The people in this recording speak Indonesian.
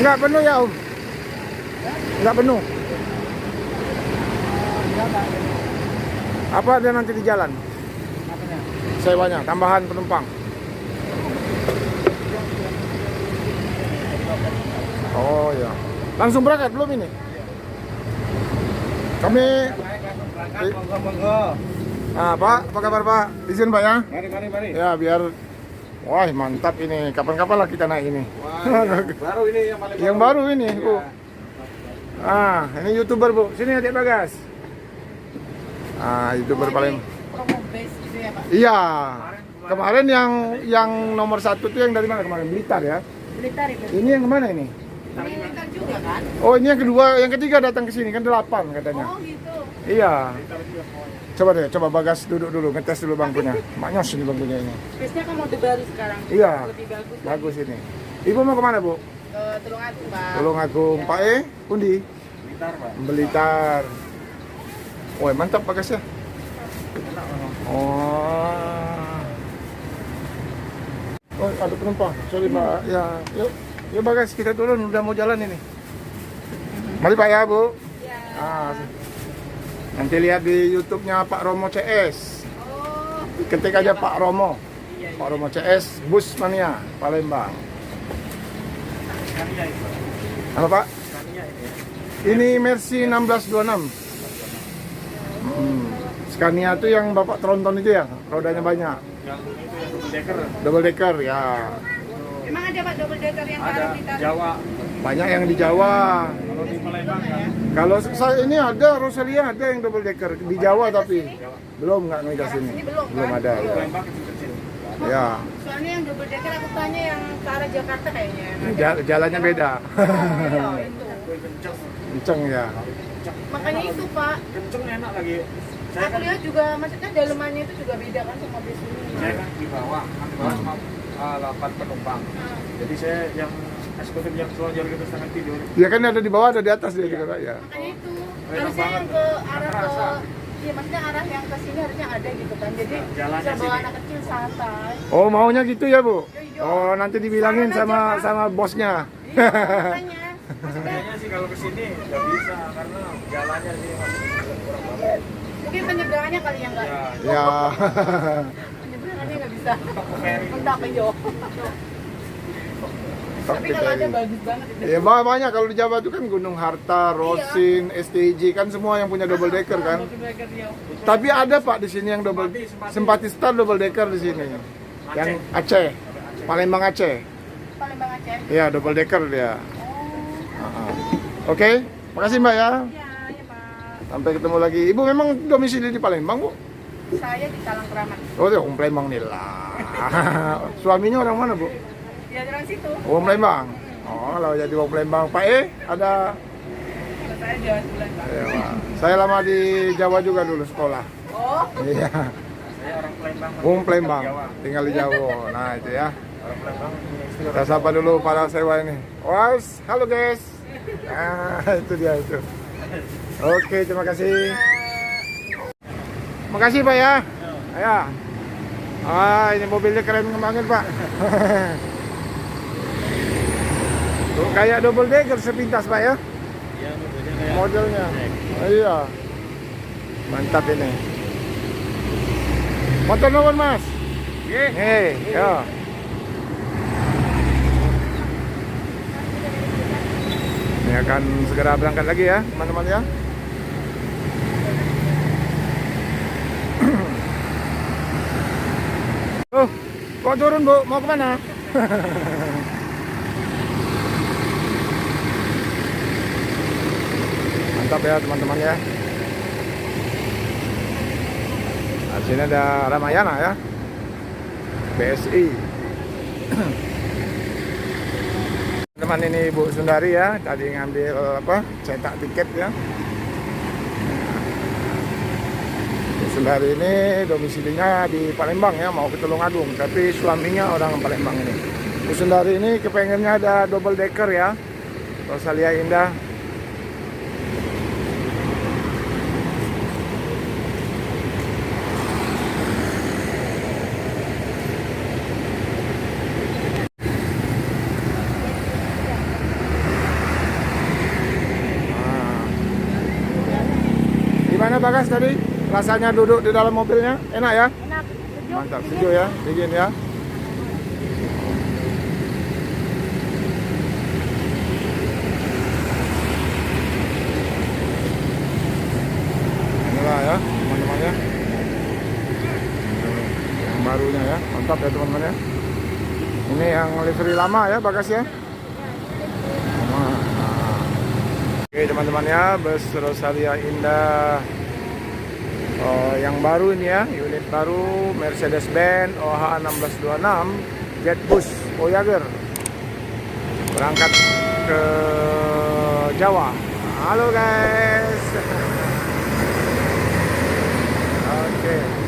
Nggak penuh ya Om? Nggak penuh. Apa ada nanti di jalan? Apanya? Sewanya, tambahan penumpang. Oh ya. Langsung berangkat belum ini? Kami Monggo. Pak, apa kabar Pak? Izin Pak ya? Mari. Ya biar, wah mantap ini. Kapan-kapan lah kita naik ini. Wah, baru ini yang paling Yang baru ini, Iya. Bu. Ini YouTuber Bu. Sini Adik Bagas. YouTuber paling. Promo base gitu ya Pak? Iya. Kemarin yang nomor 1 tuh yang dari mana kemarin? Blitar ya. Blitar itu. Ini yang kemana ini? Ini Blitar juga kan? Oh ini yang kedua, yang ketiga datang ke sini kan 8 katanya. Oh gitu. Iya. Coba deh, coba Bagas duduk dulu, ngetes dulu bangkunya. Maknyos ini bangkunya ini. Base-nya kan mode baru sekarang. Iya. Lebih bagus. Bagus ini. Ibu mau kemana Bu? Ke Tulungagung Pak. Tulungagung. Pak Pundi? Blitar, Pak. Blitar. Wah mantap Bagas ya. Enak, Bang. Oh ada penumpang. Sorry Pak. Ya, yuk Bagas kita turun. Udah mau jalan ini. Mari Pak ya Bu. Ya. Nanti lihat di YouTube-nya Pak Romo CS. Oh. Ketik aja Pak Romo. Iya. Pak Romo CS Bus Mania Palembang. Scania itu. Apa Pak? Scania ini ya. Ini Mercy 1626. Scania itu yang Bapak tronton itu ya, rodanya banyak. Yang itu yang double decker. Double decker ya. Emang ada Pak double decker yang Ada taruh di Jawa. Banyak yang di Jawa. Kalau di Palembang kan Kalau saya ini ada Rosalia ada yang double decker di Jawa tapi belum nggak naik ke sini. Sini belum, Belum kan? ada. Ya. Palembang kecil-kecil. Ya. Soalnya yang double decker aku tanya yang ke arah Jakarta kayaknya. Jalannya beda. Iya itu. Kenceng. Kenceng ya. Makanya itu Pak. Kenceng enak lagi. Saya Aku kan lihat juga maksudnya dalemannya itu juga beda kan sama base ini. saya kan di bawah cuma 8 penumpang. Jadi saya yang eksekutif yang selonjor gitu sangat tidur. Ya kan ada di bawah ada di atas dia juga Pak ya. Makanya itu Enak harusnya banget. yang ke arah Terasa. iya maksudnya arah yang ke sini harusnya ada gitu kan. Jadi Jalannya bisa bawa sini. anak kecil santai. Oh maunya gitu ya Bu? Iya. Oh nanti dibilangin Saran aja, sama bosnya. Iya, makanya. Maksudnya Kayaknya sih kalau kesini nggak bisa karena jalannya sih masih kurang banget. mungkin penyeberangannya kali yang enggak. Ya, Ya. Penyeberangannya nggak bisa. ferry. Mentak aja. Tapi kalau ada bagus banget itu. Ya banyak kalau di Jawa itu kan Gunung Harta, Rosin, STJ kan semua yang punya double decker kan. Double decker dia. Tapi ada Pak di sini yang double Simpati Star double decker di sini. Yang Aceh, Palembang Aceh. Palembang Aceh. Iya double decker dia. Oh. Oke, makasih Mbak ya. Iya, ya Pak. Sampai ketemu lagi. Ibu memang domisili di Palembang Bu? Saya di Talang Keramat. Oh di orang Palembang nih lah. Suaminya orang mana Bu? Ya orang situ. Orang Palembang. Oh kalau jadi orang Palembang. Pak ada. Kalau saya Jawa sebulan Pak. Ya, Pak. Saya lama di Jawa juga dulu sekolah. Oh. Iya. Saya orang Palembang. Orang Palembang, Jawa. tinggal di Jawa. Nah itu ya. Orang Palembang punya istri Kita sapa dulu para sewa ini. Was, halo guys. Itu dia itu. Oke, terima kasih. Makasih Pak ya. Ya. Ini mobilnya keren banget Pak. Tuh, kayak double decker sepintas Pak ya. Iya, modelnya kayak Modelnya. Iya. Mantap ini. Motor nuwun Mas. Nggih, ya. Ini akan segera berangkat lagi ya, teman-teman ya. Oh, kok turun Bu? Mau kemana? Mantap ya teman-teman ya. Nah, sini ada Ramayana ya. BSI. Teman ini Bu Sundari ya, tadi ngambil cetak tiket ya. Bu Sundari ini domisilinya di Palembang ya, mau ke Tulungagung, tapi suaminya orang Palembang ini. Bu Sundari ini kepengennya ada double decker ya, Rosalia Indah. Bagas tadi? Rasanya duduk di dalam mobilnya? Enak ya? Enak, sejuk. Mantap, dingin. sejuk ya, dingin ya. Inilah ya, teman-teman ya. Yang barunya ya, mantap ya teman-teman ya. Ini yang livery lama ya, Bagas ya. Lama. Nah. Oke teman-teman ya, bus Rosalia Indah. Oh, yang baru ini ya, unit baru Mercedes-Benz OH 1626 Jetbus Voyager berangkat ke Jawa. Halo guys. Oke.